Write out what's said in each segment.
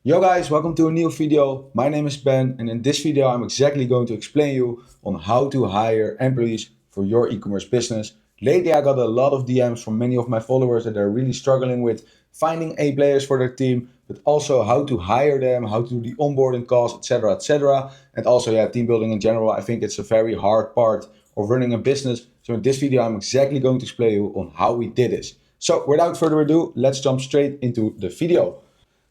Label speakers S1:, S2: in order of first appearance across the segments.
S1: Yo guys, welcome to a new video. My name is Ben, and in this video I'm exactly going to explain you on how to hire employees for your e-commerce business. Lately I got a lot of DMs from many of my followers that are really struggling with finding A players for their team, but also how to hire them, how to do the onboarding calls, etc., etc. And also, team building in general. I think it's a very hard part of running a business. So in this video I'm exactly going to explain you on how we did this. So without further ado, let's jump straight into the video.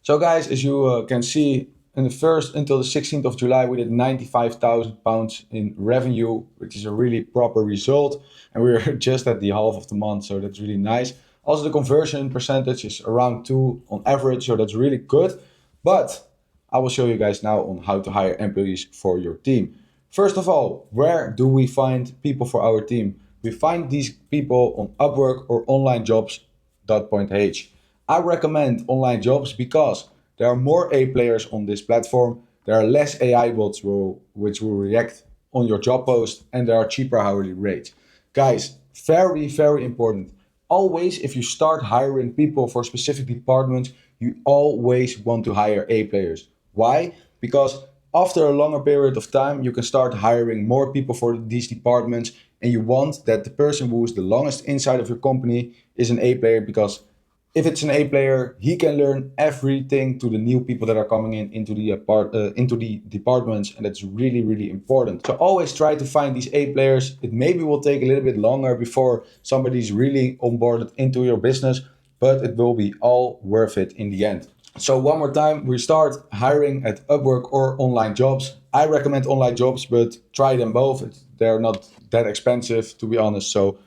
S1: So guys, as you can see, in the first until the 16th of July, we did £95,000 in revenue, which is a really proper result. And we're just at the half of the month, so that's really nice. Also, the conversion percentage is around 2 on average, so that's really good. But I will show you guys now on how to hire employees for your team. First of all, where do we find people for our team? We find these people on Upwork or onlinejobs.ch. I recommend online jobs because there are more A players on this platform. There are less AI bots which will react on your job post, and there are cheaper hourly rates. Guys, very, very important. Always, if you start hiring people for specific departments, you always want to hire A players. Why? Because after a longer period of time, you can start hiring more people for these departments, and you want that the person who is the longest inside of your company is an A player, because if it's an A player, he can learn everything to the new people that are coming into the departments, and that's really, really important. So always try to find these A players. It maybe will take a little bit longer before somebody's really onboarded into your business, but it will be all worth it in the end. So one more time, we start hiring at Upwork or online jobs. I recommend online jobs, but try them both. They're not that expensive, to be honest. So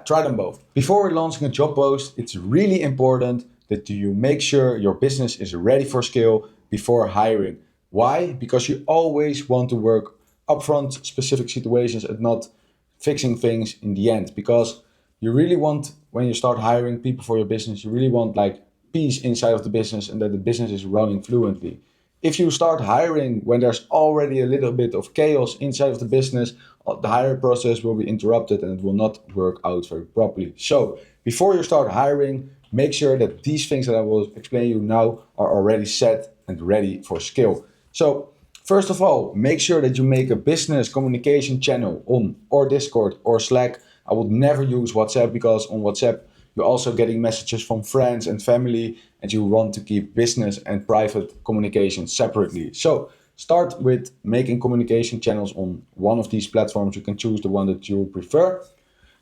S1: try them both. Before launching a job post, it's really important that you make sure your business is ready for scale before hiring. Why? Because you always want to work upfront specific situations and not fixing things in the end. Because you really want, when you start hiring people for your business, you really want like peace inside of the business and that the business is running fluently. If you start hiring when there's already a little bit of chaos inside of the business, the hiring process will be interrupted and it will not work out very properly. So before you start hiring, make sure that these things that I will explain you now are already set and ready for scale. So first of all, make sure that you make a business communication channel on or Discord or Slack. I would never use WhatsApp, because on WhatsApp you're also getting messages from friends and family, and you want to keep business and private communication separately. So start with making communication channels on one of these platforms. You can choose the one that you prefer.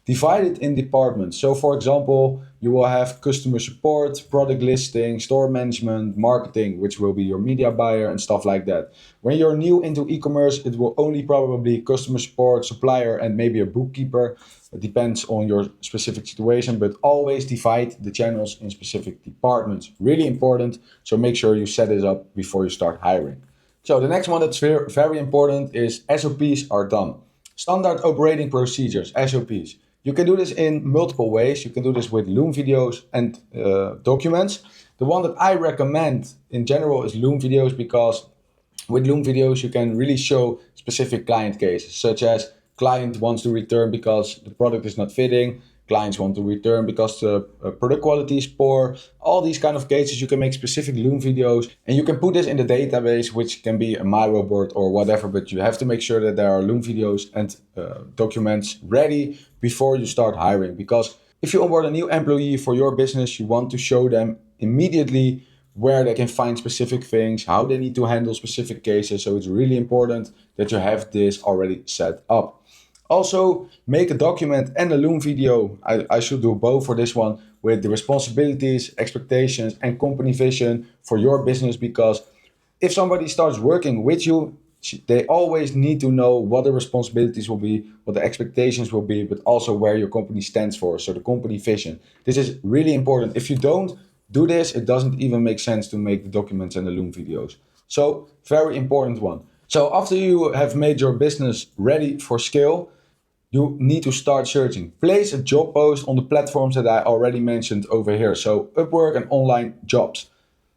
S1: Divide it in departments. So for example, you will have customer support, product listing, store management, marketing, which will be your media buyer and stuff like that. When you're new into e-commerce, it will only probably customer support, supplier, and maybe a bookkeeper. It depends on your specific situation, but always divide the channels in specific departments. Really important. So make sure you set it up before you start hiring. So the next one that's very important is SOPs are done. Standard operating procedures, SOPs. You can do this in multiple ways. You can do this with Loom videos and documents. The one that I recommend in general is Loom videos, because with Loom videos you can really show specific client cases, such as client wants to return because the product is not fitting, clients want to return because the product quality is poor. All these kind of cases, you can make specific Loom videos, and you can put this in the database, which can be a Miro board or whatever, but you have to make sure that there are Loom videos and documents ready before you start hiring. Because if you onboard a new employee for your business, you want to show them immediately where they can find specific things, how they need to handle specific cases. So it's really important that you have this already set up. Also, make a document and a Loom video. I should do both for this one, with the responsibilities, expectations, and company vision for your business. Because if somebody starts working with you, they always need to know what the responsibilities will be, what the expectations will be, but also where your company stands for. So the company vision. This is really important. If you don't do this, it doesn't even make sense to make the documents and the Loom videos. So very important one. So after you have made your business ready for scale, you need to start searching. Place a job post on the platforms that I already mentioned over here. So Upwork and online jobs.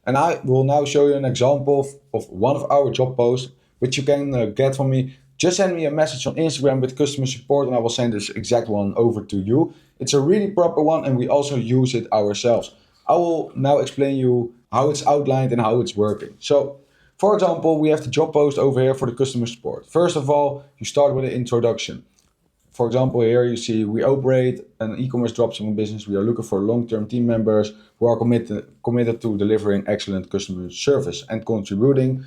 S1: And I will now show you an example of one of our job posts, which you can get from me. Just send me a message on Instagram with customer support and I will send this exact one over to you. It's a really proper one and we also use it ourselves. I will now explain you how it's outlined and how it's working. So, for example, we have the job post over here for the customer support. First of all, you start with an introduction. For example, here you see we operate an e-commerce dropshipping business. We are looking for long-term team members who are committed to delivering excellent customer service and contributing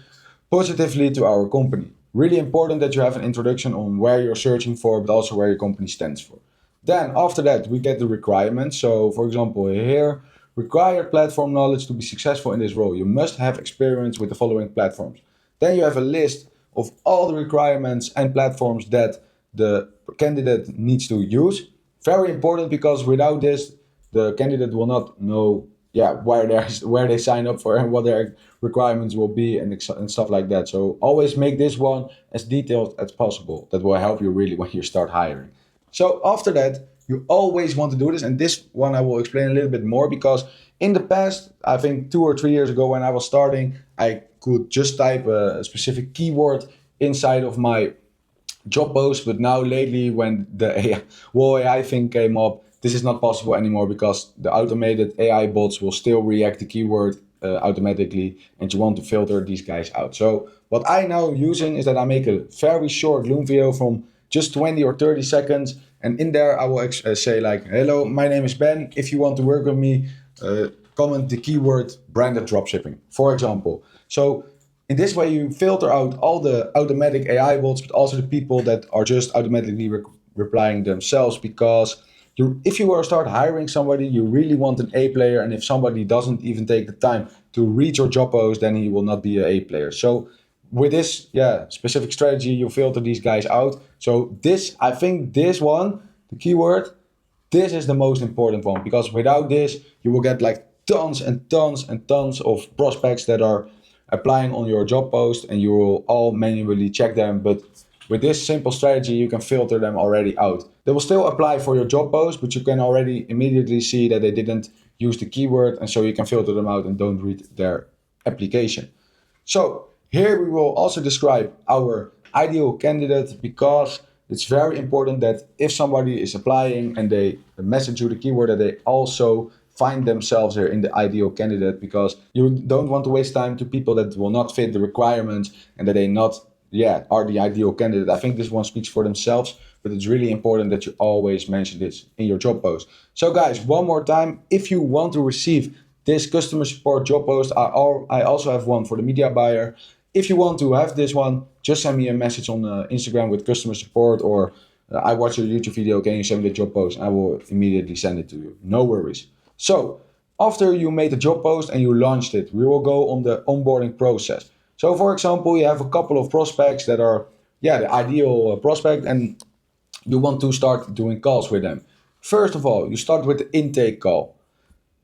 S1: positively to our company. Really important that you have an introduction on where you're searching for, but also where your company stands for. Then after that, we get the requirements. So for example, here, required platform knowledge to be successful in this role. You must have experience with the following platforms. Then you have a list of all the requirements and platforms that the candidate needs to use. Very important because without this, the candidate will not know where they sign up for and what their requirements will be and stuff like that. So always make this one as detailed as possible. That will help you really when you start hiring. So after that, you always want to do this, and this one I will explain a little bit more because in the past, I think 2 or 3 years ago when I was starting, I could just type a specific keyword inside of my job post, but now lately when the whole AI thing came up, this is not possible anymore because the automated AI bots will still react to keyword automatically, and you want to filter these guys out. So what I now using is that I make a very short Loom video from just 20 or 30 seconds, and in there I will say like, hello, my name is Ben. If you want to work with me, comment the keyword branded dropshipping, for example. So in this way, you filter out all the automatic AI bots, but also the people that are just automatically replying themselves. Because if you were to start hiring somebody, you really want an A player. And if somebody doesn't even take the time to read your job post, then he will not be an A player. So with this specific strategy, you filter these guys out. So I think this one, the keyword, this is the most important one, because without this, you will get like tons and tons and tons of prospects that are applying on your job post, and you will all manually check them. But with this simple strategy, you can filter them already out. They will still apply for your job post, but you can already immediately see that they didn't use the keyword, and so you can filter them out and don't read their application. So here we will also describe our ideal candidate, because it's very important that if somebody is applying and they message you the keyword, that they also find themselves here in the ideal candidate, because you don't want to waste time to people that will not fit the requirements and that they not are the ideal candidate. I think this one speaks for themselves, but it's really important that you always mention this in your job post. So guys, one more time, if you want to receive this customer support job post, I also have one for the media buyer. If you want to have this one, just send me a message on Instagram with customer support, or I watch your YouTube video, can you send me the job post? I will immediately send it to you. No worries. So after you made the job post and you launched it, we will go on the onboarding process. So for example, you have a couple of prospects that are the ideal prospect, and you want to start doing calls with them. First of all, you start with the intake call.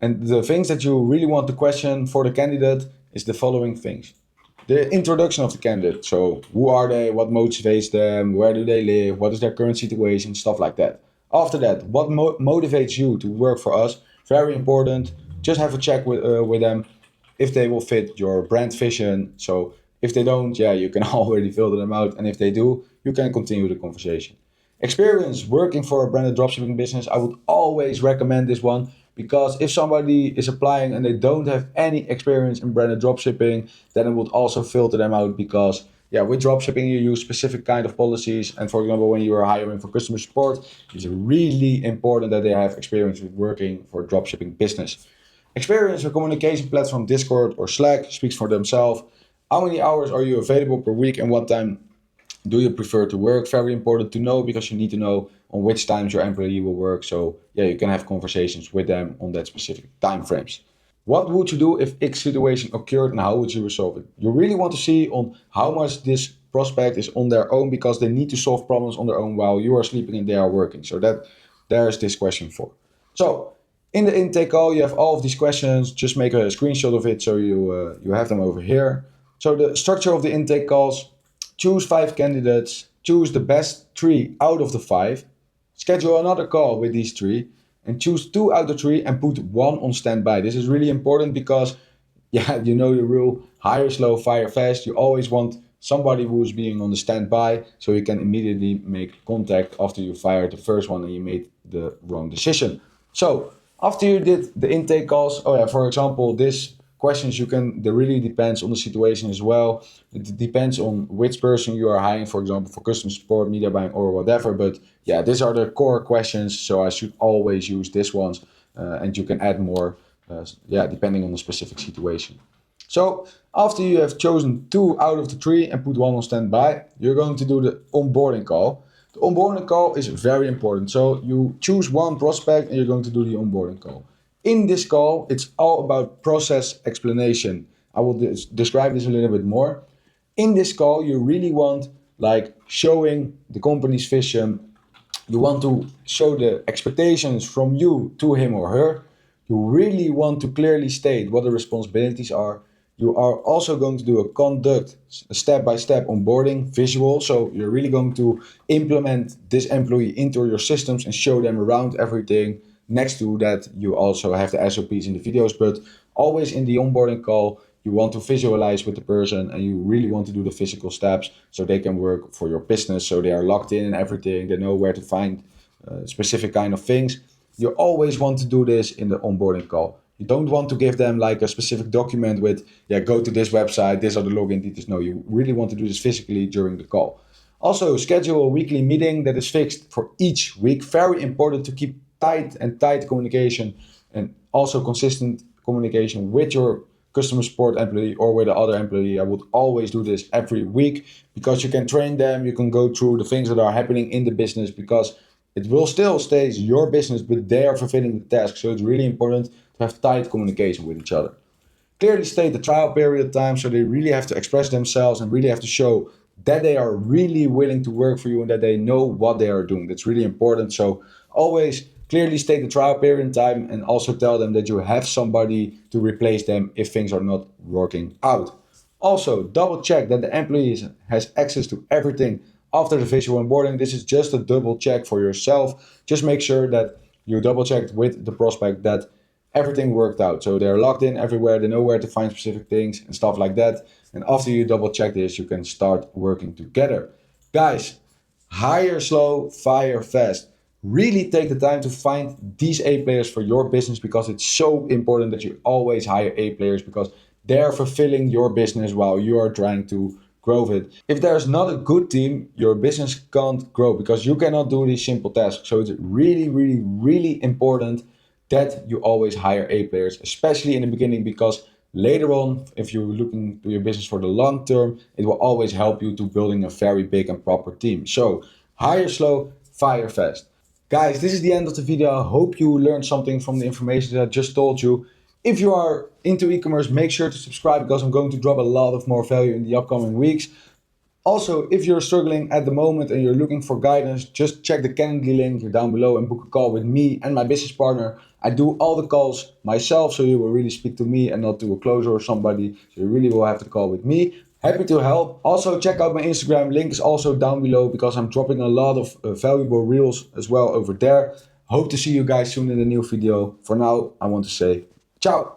S1: And the things that you really want to question for the candidate is the following things. The introduction of the candidate. So who are they? What motivates them? Where do they live? What is their current situation? Stuff like that. After that, what motivates you to work for us? Very important. Just have a check with them if they will fit your brand vision. So if they don't, you can already filter them out. And if they do, you can continue the conversation. Experience working for a branded dropshipping business. I would always recommend this one, because if somebody is applying and they don't have any experience in branded dropshipping, then it would also filter them out, because with dropshipping you use specific kind of policies. And for example, when you are hiring for customer support, it's really important that they have experience with working for a dropshipping business. Experience with communication platform Discord or Slack speaks for themselves. How many hours are you available per week, and what time do you prefer to work? Very important to know, because you need to know on which times your employee will work. So you can have conversations with them on that specific time frames. What would you do if X situation occurred, and how would you resolve it? You really want to see on how much this prospect is on their own, because they need to solve problems on their own while you are sleeping and they are working. So that there's this question for. So in the intake call, you have all of these questions. Just make a screenshot of it so you have them over here. So the structure of the intake calls: choose 5 candidates, choose the best 3 out of the 5, schedule another call with these 3, and choose 2 out of 3 and put 1 on standby. This is really important because, you know the rule: hire slow, fire fast. You always want somebody who is being on the standby, so you can immediately make contact after you fired the first one and you made the wrong decision. So After you did the intake calls, oh yeah, for example, this questions that really depends on the situation as well. It depends on which person you are hiring, for example, for customer support, media buying, or whatever. But yeah, these are the core questions, so I should always use these ones, and you can add more, depending on the specific situation. So after you have chosen 2 out of the 3 and put one on standby, you're going to do the onboarding call. The onboarding call is very important. So you choose one prospect and you're going to do the onboarding call. In this call, it's all about process explanation. I will describe this a little bit more. In this call, you really want like showing the company's vision. You want to show the expectations from you to him or her. You really want to clearly state what the responsibilities are. You are also going to do a step-by-step onboarding visual. So you're really going to implement this employee into your systems and show them around everything. Next to that, you also have the SOPs in the videos, but always in the onboarding call, you want to visualize with the person and you really want to do the physical steps so they can work for your business, so they are locked in and everything. They know where to find specific kind of things. You always want to do this in the onboarding call. You don't want to give them like a specific document with, go to this website, these are the login details. No, you really want to do this physically during the call. Also, schedule a weekly meeting that is fixed for each week. Very important to keep tight communication and also consistent communication with your customer support employee or with the other employee. I would always do this every week because you can train them, you can go through the things that are happening in the business, because it will still stay your business, but they are fulfilling the task. So it's really important to have tight communication with each other. Clearly state the trial period time, so they really have to express themselves and really have to show that they are really willing to work for you and that they know what they are doing. That's really important. So always clearly state the trial period time and also tell them that you have somebody to replace them if things are not working out. Also, double check that the employee has access to everything after the visual onboarding. This is just a double check for yourself. Just make sure that you double checked with the prospect that everything worked out. So they're logged in everywhere, they know where to find specific things and stuff like that. And after you double check this, you can start working together. Guys, hire slow, fire fast. Really take the time to find these A players for your business, because it's so important that you always hire A players, because they're fulfilling your business while you are trying to grow it. If there's not a good team, your business can't grow because you cannot do these simple tasks. So it's really important that you always hire A players, especially in the beginning, because later on, if you're looking to your business for the long term, it will always help you to building a very big and proper team. So hire slow, fire fast. Guys, this is the end of the video. I hope you learned something from the information that I just told you. If you are into e-commerce, make sure to subscribe, because I'm going to drop a lot of more value in the upcoming weeks. Also, if you're struggling at the moment and you're looking for guidance, just check the Calendly link down below and book a call with me and my business partner. I do all the calls myself, so you will really speak to me and not to a closer or somebody. So you really will have to call with me. Happy to help. Also, check out my Instagram. Link is also down below, because I'm dropping a lot of valuable reels as well over there. Hope to see you guys soon in a new video. For now, I want to say ciao.